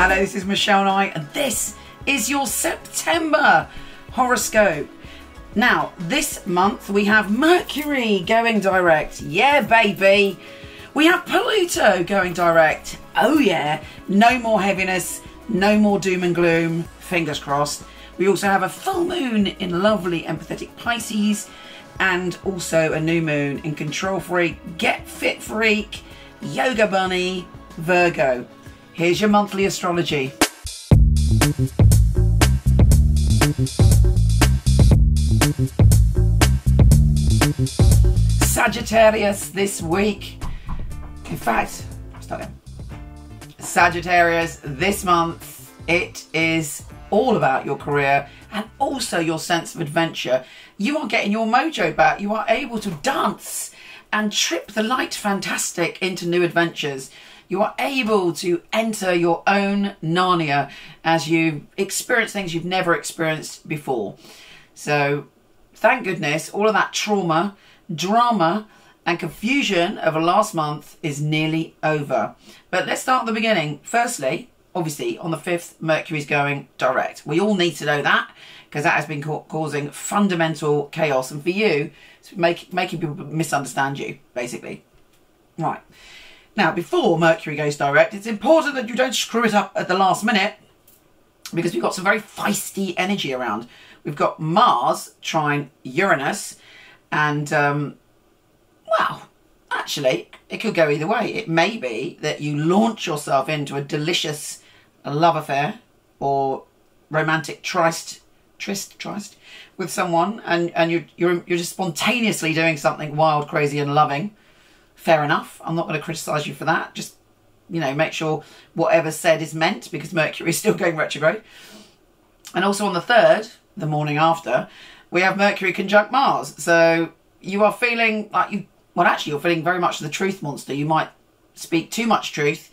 Hello, this is Michele and this is your September horoscope. Now, this month we have Mercury going direct. Yeah, baby. We have Pluto going direct. Oh yeah. No more heaviness, no more doom and gloom. Fingers crossed. We also have a full moon in lovely empathetic Pisces and also a new moon in control freak, get fit freak, yoga bunny, Virgo. Here's your monthly astrology. Sagittarius this week. In fact, Sagittarius this month, it is all about your career and also your sense of adventure. You are getting your mojo back. You are able to dance and trip the light fantastic into new adventures. You are able to enter your own Narnia as you experience things you've never experienced before. So thank goodness all of that trauma, drama and confusion over last month is nearly over. But let's start at the beginning. Firstly, obviously on the 5th, Mercury's going direct. We all need to know that because that has been causing fundamental chaos. And for you, it's making people misunderstand you, basically. Right. Now, before Mercury goes direct, it's important that you don't screw it up at the last minute because we've got some very feisty energy around. We've got Mars trine Uranus and, well, actually, it could go either way. It may be that you launch yourself into a delicious love affair or romantic tryst with someone and you're just spontaneously doing something wild, crazy and loving. Fair enough. I'm not going to criticise you for that. Just, you know, make sure whatever's said is meant because Mercury is still going retrograde. And also on the 3rd, the morning after, we have Mercury conjunct Mars. So you are feeling like you're feeling very much the truth monster. You might speak too much truth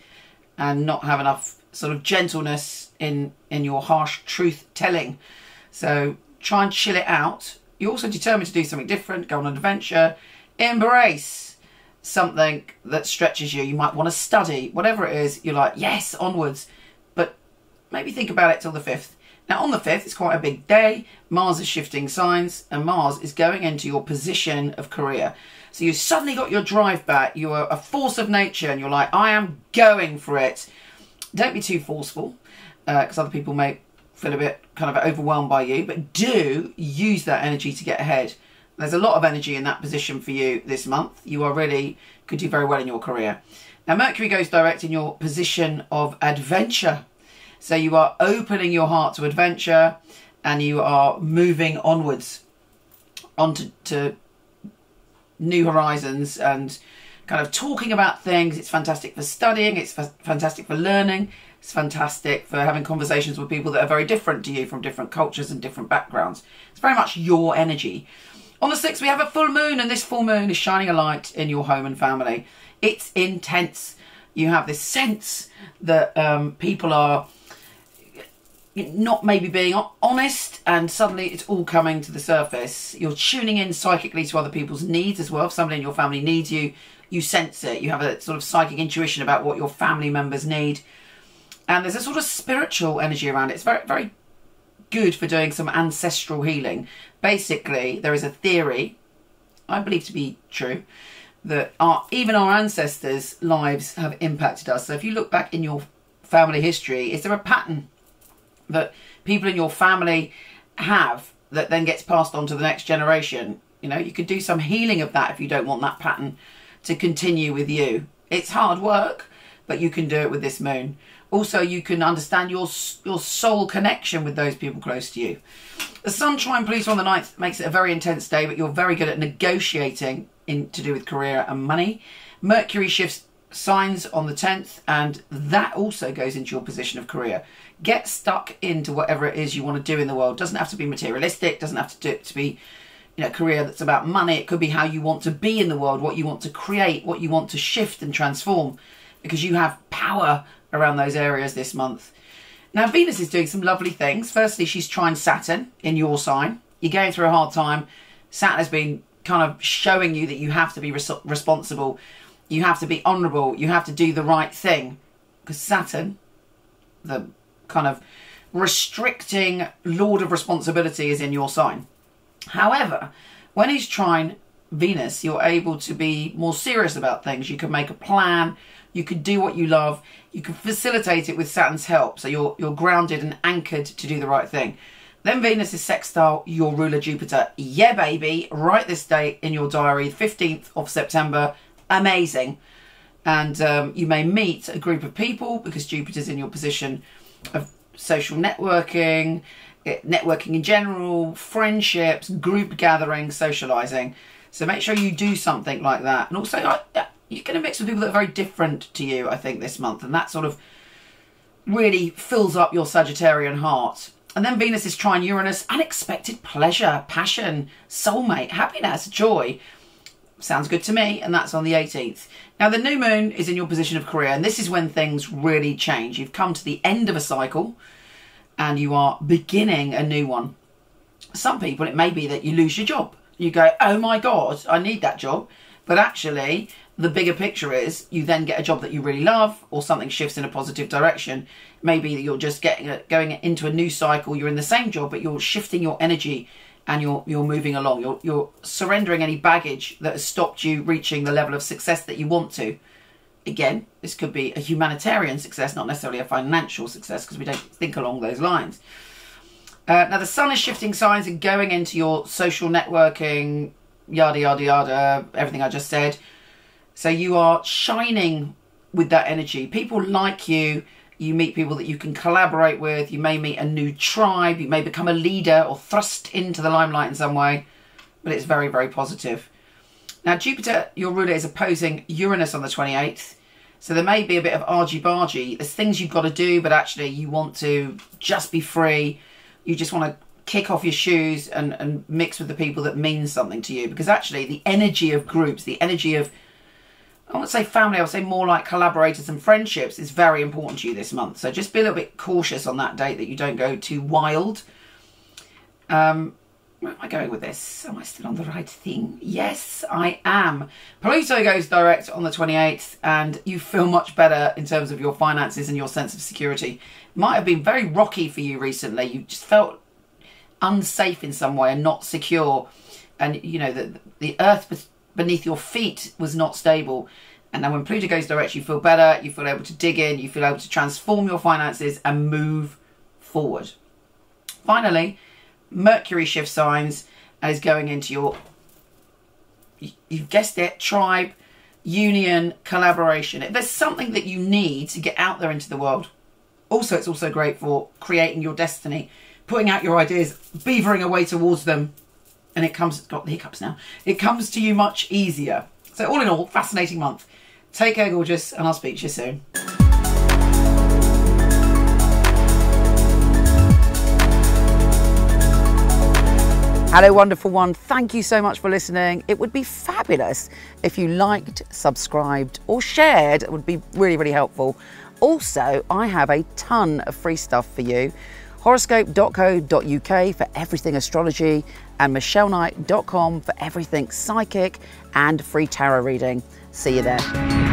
and not have enough sort of gentleness in your harsh truth telling. So try and chill it out. You're also determined to do something different, go on an adventure, embrace something that stretches you. You might want to study, whatever it is, you're like, yes, onwards. But maybe think about it till the 5th. Now on the 5th, it's quite a big day. Mars is shifting signs and Mars is going into your position of career. So you suddenly got your drive back. You are a force of nature and you're like, I am going for it. Don't be too forceful because other people may feel a bit kind of overwhelmed by you, but do use that energy to get ahead. There's a lot of energy in that position for you this month. You are really, could do very well in your career. Now Mercury goes direct in your position of adventure. So you are opening your heart to adventure and you are moving onwards onto new horizons and kind of talking about things. It's fantastic for studying. It's fantastic for learning. It's fantastic for having conversations with people that are very different to you from different cultures and different backgrounds. It's very much your energy. On the 6th, we have a full moon, and this full moon is shining a light in your home and family. It's intense. You have this sense that people are not maybe being honest, and suddenly it's all coming to the surface. You're tuning in psychically to other people's needs as well. If somebody in your family needs you, you sense it. You have a sort of psychic intuition about what your family members need. And there's a sort of spiritual energy around it. It's very, very good for doing some ancestral healing. Basically, there is a theory, I believe to be true, that even our ancestors' lives have impacted us. So if you look back in your family history, is there a pattern that people in your family have that then gets passed on to the next generation? You know, you could do some healing of that if you don't want that pattern to continue with you. It's hard work, but you can do it with this moon. Also, you can understand your soul connection with those people close to you. The Sun trine Pluto on the 9th makes it a very intense day, but you're very good at negotiating to do with career and money. Mercury shifts signs on the 10th, and that also goes into your position of career. Get stuck into whatever it is you want to do in the world. Doesn't have to be materialistic, doesn't have to be, you know, a career that's about money. It could be how you want to be in the world, what you want to create, what you want to shift and transform, because you have power around those areas this month. Now Venus is doing some lovely things. Firstly, she's trine Saturn in your sign. You're going through a hard time. Saturn has been kind of showing you that you have to be responsible. You have to be honourable. You have to do the right thing. Because Saturn the kind of restricting Lord of Responsibility is in your sign. However, when he's trine Venus, you're able to be more serious about things. You can make a plan. You can do what you love. You can facilitate it with Saturn's help. So you're grounded and anchored to do the right thing. Then Venus is sextile your ruler Jupiter. Yeah, baby. Write this date in your diary, 15th of September. Amazing. And you may meet a group of people because Jupiter's in your position of social networking, networking in general, friendships, group gatherings, socializing. So make sure you do something like that. And also, you're going to mix with people that are very different to you, I think, this month. And that sort of really fills up your Sagittarian heart. And then Venus is trine Uranus. Unexpected pleasure, passion, soulmate, happiness, joy. Sounds good to me. And that's on the 18th. Now, the new moon is in your position of career. And this is when things really change. You've come to the end of a cycle and you are beginning a new one. Some people, it may be that you lose your job. You go, oh my God, I need that job. But actually, the bigger picture is you then get a job that you really love, or something shifts in a positive direction. Maybe that you're just going into a new cycle. You're in the same job, but you're shifting your energy and you're moving along. You're surrendering any baggage that has stopped you reaching the level of success that you want to. Again, this could be a humanitarian success, not necessarily a financial success, because we don't think along those lines. Now, the sun is shifting signs and going into your social networking, yada, yada, yada, everything I just said. So you are shining with that energy. People like you. You meet people that you can collaborate with. You may meet a new tribe. You may become a leader or thrust into the limelight in some way. But it's very, very positive. Now, Jupiter, your ruler, is opposing Uranus on the 28th. So there may be a bit of argy-bargy. There's things you've got to do, but actually you want to just be free. You just want to kick off your shoes and mix with the people that mean something to you. Because actually the energy of groups, the energy of, I won't say family, I would say more like collaborators and friendships is very important to you this month. So just be a little bit cautious on that date that you don't go too wild. Where am I going with this? Am I still on the right thing? Yes, I am. Pluto goes direct on the 28th and you feel much better in terms of your finances and your sense of security. It might have been very rocky for you recently. You just felt unsafe in some way and not secure. And, you know, the earth beneath your feet was not stable. And then when Pluto goes direct, you feel better. You feel able to dig in. You feel able to transform your finances and move forward. Finally, Mercury shifts signs and is going into your, you've guessed it, tribe, union, collaboration. If there's something that you need to get out there into the world. Also, it's also great for creating your destiny, putting out your ideas, beavering away towards them. And it comes, got the hiccups now, it comes to you much easier. So all in all, fascinating month. Take care, gorgeous, and I'll speak to you soon. Hello, wonderful one. Thank you so much for listening. It would be fabulous if you liked, subscribed, or shared. It would be really, really helpful. Also, I have a ton of free stuff for you. Horoscope.co.uk for everything astrology and michelleknight.com for everything psychic and free tarot reading. See you there.